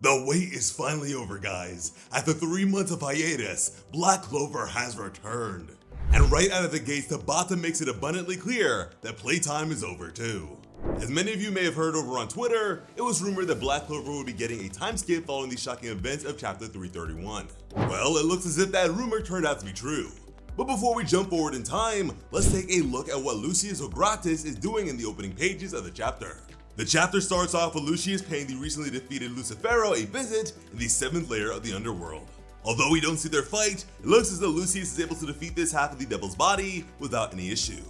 The wait is finally over, guys. After 3 months of hiatus, Black Clover has returned. And right out of the gates, Tabata makes it abundantly clear that playtime is over too. As many of you may have heard over on Twitter, it was rumored that Black Clover would be getting a time skip following the shocking events of chapter 331. Well, it looks as if that rumor turned out to be true. But before we jump forward in time, let's take a look at what Lucius is doing in the opening pages of the chapter. The chapter starts off with Lucius paying the recently defeated Lucifero a visit in the 7th layer of the underworld. Although we don't see their fight, it looks as though Lucius is able to defeat this half of the devil's body without any issue.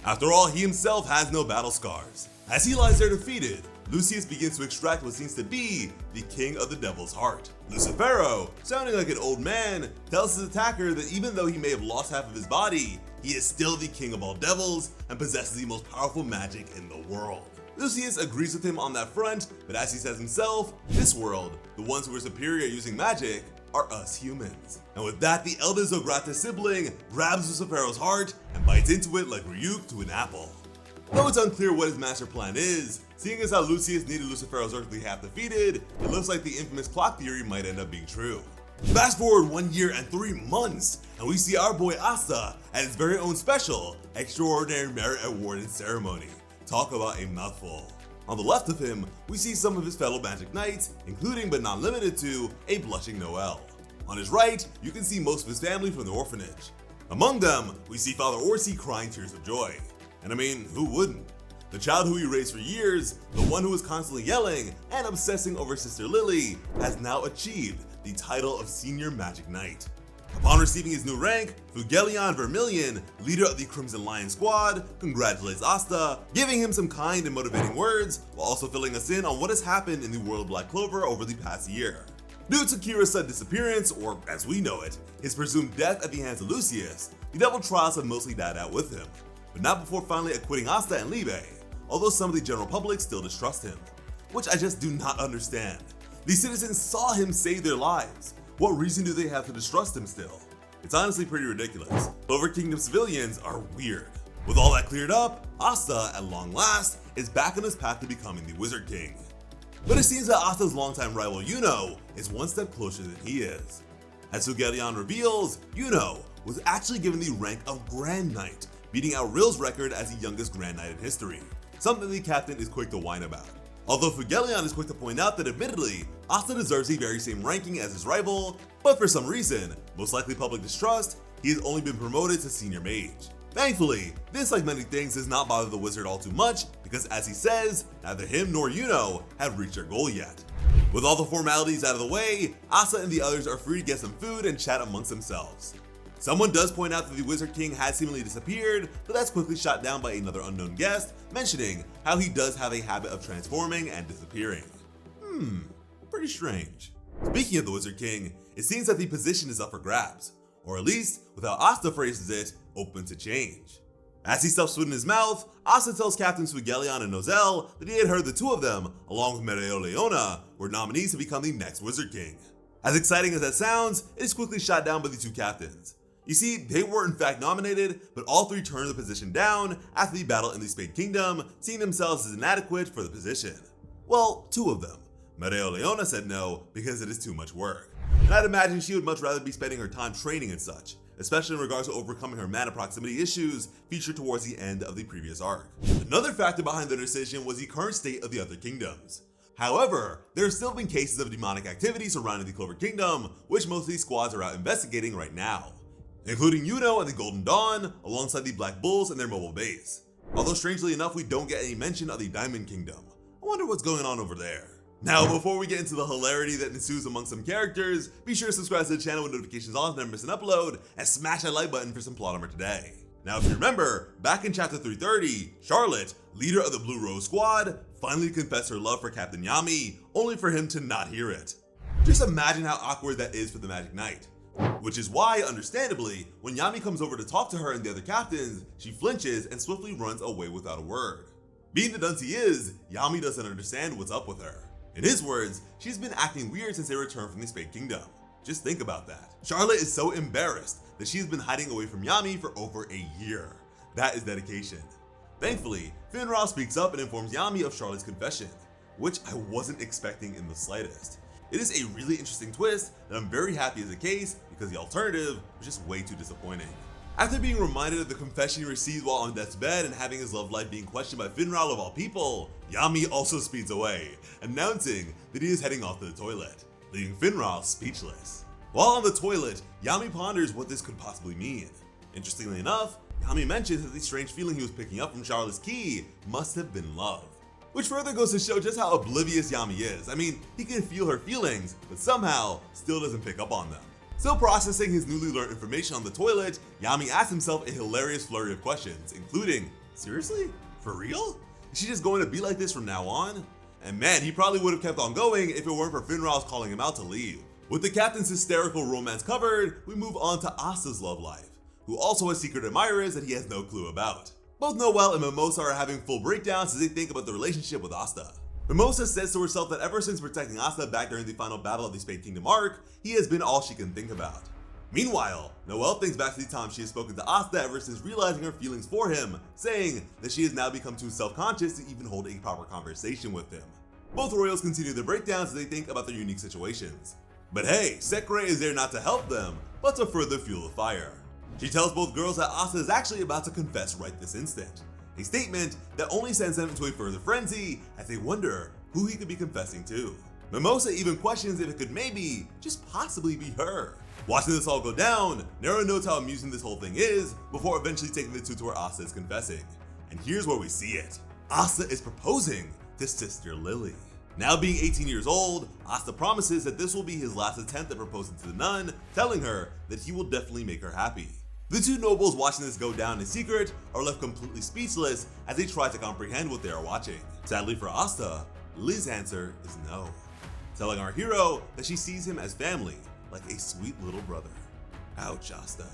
After all, he himself has no battle scars. As he lies there defeated, Lucius begins to extract what seems to be the king of the devil's heart. Lucifero, sounding like an old man, tells his attacker that even though he may have lost half of his body, he is still the king of all devils and possesses the most powerful magic in the world. Lucius agrees with him on that front, but as he says himself, this world, the ones who are superior at using magic, are us humans. And with that, the elder Zogratis sibling grabs Lucifero's heart and bites into it like Ryuk to an apple. Though it's unclear what his master plan is, seeing as how Lucius needed Lucifero's earthly half defeated, it looks like the infamous clock theory might end up being true. Fast forward 1 year and 3 months, and we see our boy Asta at his very own special, Extraordinary Merit Award ceremony. Talk about a mouthful. On the left of him, we see some of his fellow magic knights, including but not limited to a blushing Noel. On his right, you can see most of his family from the orphanage. Among them, we see Father Orsi crying tears of joy. And I mean, who wouldn't? The child who he raised for years, the one who was constantly yelling and obsessing over Sister Lily, has now achieved the title of Senior Magic Knight. Upon receiving his new rank, Fugelion Vermilion, leader of the Crimson Lion Squad, congratulates Asta, giving him some kind and motivating words, while also filling us in on what has happened in the world of Black Clover over the past year. Due to Kira's sudden disappearance, or as we know it, his presumed death at the hands of Lucius, the Devil Trials have mostly died out with him, but not before finally acquitting Asta and Libe, although some of the general public still distrust him, which I just do not understand. The citizens saw him save their lives. What reason do they have to distrust him still? It's honestly pretty ridiculous. Clover Kingdom civilians are weird. With all that cleared up, Asta, at long last, is back on his path to becoming the Wizard King. But it seems that Asta's longtime rival Yuno is one step closer than he is. As Fugelion reveals, Yuno was actually given the rank of Grand Knight, beating out Real's record as the youngest Grand Knight in history, something the captain is quick to whine about. Although Fugelion is quick to point out that admittedly, Asta deserves the very same ranking as his rival, but for some reason, most likely public distrust, he has only been promoted to Senior Mage. Thankfully, this like many things does not bother the wizard all too much, because as he says, neither him nor Yuno have reached their goal yet. With all the formalities out of the way, Asta and the others are free to get some food and chat amongst themselves. Someone does point out that the Wizard King has seemingly disappeared, but that's quickly shot down by another unknown guest, mentioning how he does have a habit of transforming and disappearing. Pretty strange. Speaking of the Wizard King, it seems that the position is up for grabs, or at least, with how Asta phrases it, open to change. As he stuffs food in his mouth, Asta tells Captains Fugelion and Nozel that he had heard the two of them, along with Mereoleona, were nominees to become the next Wizard King. As exciting as that sounds, it is quickly shot down by the two captains. You see, they were in fact nominated, but all three turned the position down after the battle in the Spade Kingdom, seeing themselves as inadequate for the position. Well, two of them. Mereoleona said no because it is too much work, and I'd imagine she would much rather be spending her time training and such, especially in regards to overcoming her mana proximity issues featured towards the end of the previous arc. Another factor behind their decision was the current state of the other kingdoms. However, there have still been cases of demonic activity surrounding the Clover Kingdom, which most of these squads are out investigating right now, including Yuno and the Golden Dawn, alongside the Black Bulls and their mobile base. Although strangely enough, we don't get any mention of the Diamond Kingdom. I wonder what's going on over there. Now, before we get into the hilarity that ensues among some characters, be sure to subscribe to the channel with notifications on to never miss an upload, and smash that like button for some plot armor today. Now, if you remember, back in chapter 330, Charlotte, leader of the Blue Rose Squad, finally confessed her love for Captain Yami, only for him to not hear it. Just imagine how awkward that is for the Magic Knight. Which is why, understandably, when Yami comes over to talk to her and the other captains, she flinches and swiftly runs away without a word. Being the dunce he is, Yami doesn't understand what's up with her. In his words, she's been acting weird since they returned from the Spade Kingdom. Just think about that. Charlotte is so embarrassed that she's been hiding away from Yami for over a year. That is dedication. Thankfully, Finral speaks up and informs Yami of Charlotte's confession, which I wasn't expecting in the slightest. It is a really interesting twist that I'm very happy is the case because the alternative was just way too disappointing. After being reminded of the confession he received while on death's bed and having his love life being questioned by Finral of all people, Yami also speeds away, announcing that he is heading off to the toilet, leaving Finral speechless. While on the toilet, Yami ponders what this could possibly mean. Interestingly enough, Yami mentions that the strange feeling he was picking up from Charlotte's key must have been love. Which further goes to show just how oblivious Yami is. I mean, he can feel her feelings, but somehow still doesn't pick up on them. Still processing his newly learned information on the toilet, Yami asks himself a hilarious flurry of questions, including, seriously? For real? Is she just going to be like this from now on? And man, he probably would have kept on going if it weren't for Finral's calling him out to leave. With the captain's hysterical romance covered, we move on to Asta's love life, who also has secret admirers that he has no clue about. Both Noelle and Mimosa are having full breakdowns as they think about the relationship with Asta. Mimosa says to herself that ever since protecting Asta back during the final battle of the Spade Kingdom arc, he has been all she can think about. Meanwhile, Noelle thinks back to the time she has spoken to Asta ever since realizing her feelings for him, saying that she has now become too self-conscious to even hold a proper conversation with him. Both royals continue their breakdowns as they think about their unique situations. But hey, Sekre is there not to help them, but to further fuel the fire. She tells both girls that Asta is actually about to confess right this instant, a statement that only sends them into a further frenzy as they wonder who he could be confessing to. Mimosa even questions if it could maybe, just possibly be her. Watching this all go down, Nero notes how amusing this whole thing is before eventually taking the two to where Asta is confessing. And here's where we see it. Asta is proposing to Sister Lily. Now being 18 years old, Asta promises that this will be his last attempt at proposing to the nun, telling her that he will definitely make her happy. The two nobles watching this go down in secret are left completely speechless as they try to comprehend what they are watching. Sadly for Asta, Lily's answer is no, telling our hero that she sees him as family, like a sweet little brother. Ouch, Asta.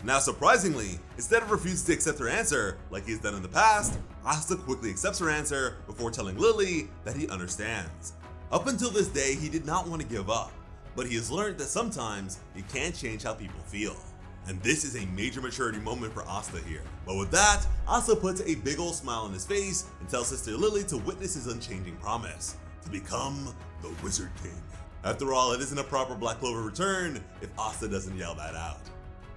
Now surprisingly, instead of refusing to accept her answer like he has done in the past, Asta quickly accepts her answer before telling Lily that he understands. Up until this day, he did not want to give up, but he has learned that sometimes you can't change how people feel. And this is a major maturity moment for Asta here. But with that, Asta puts a big old smile on his face and tells Sister Lily to witness his unchanging promise, to become the Wizard King. After all, it isn't a proper Black Clover return if Asta doesn't yell that out.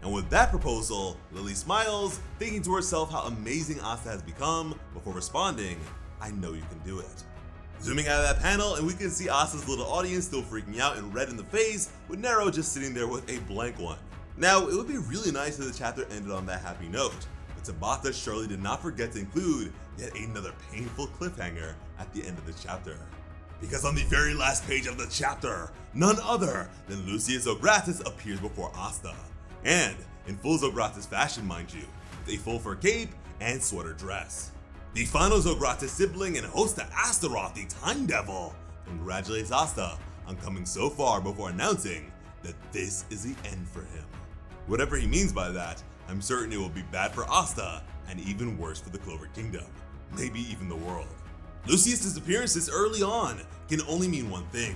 And with that proposal, Lily smiles, thinking to herself how amazing Asta has become, before responding, I know you can do it. Zooming out of that panel, and we can see Asta's little audience still freaking out and red in the face, with Nero just sitting there with a blank one. Now, it would be really nice if the chapter ended on that happy note, but Tabata surely did not forget to include yet another painful cliffhanger at the end of the chapter. Because on the very last page of the chapter, none other than Lucius Zogratis appears before Asta. And in full Zogratis fashion, mind you, with a full fur cape and sweater dress. The final Zogratis sibling and host to Astaroth, the Time Devil, congratulates Asta on coming so far before announcing that this is the end for him. Whatever he means by that, I'm certain it will be bad for Asta and even worse for the Clover Kingdom, maybe even the world. Lucius' disappearance this early on can only mean one thing.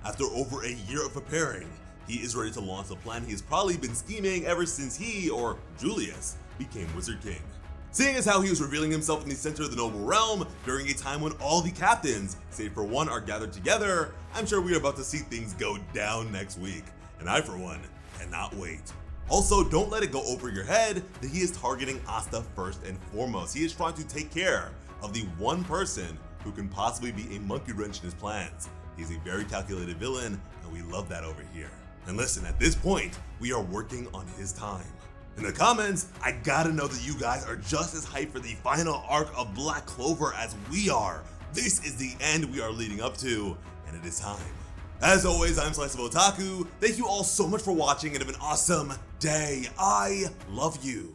After over a year of preparing, he is ready to launch the plan he has probably been scheming ever since he, or Julius, became Wizard King. Seeing as how he was revealing himself in the center of the noble realm during a time when all the captains, save for one, are gathered together, I'm sure we are about to see things go down next week, and I for one cannot wait. Also, don't let it go over your head that he is targeting Asta first and foremost. He is trying to take care of the one person who can possibly be a monkey wrench in his plans. He's a very calculated villain, and we love that over here. And listen, at this point, we are working on his time. In the comments, I gotta know that you guys are just as hyped for the final arc of Black Clover as we are. This is the end we are leading up to, and it is time. As always, I'm Slice of Otaku. Thank you all so much for watching and have an awesome day. I love you.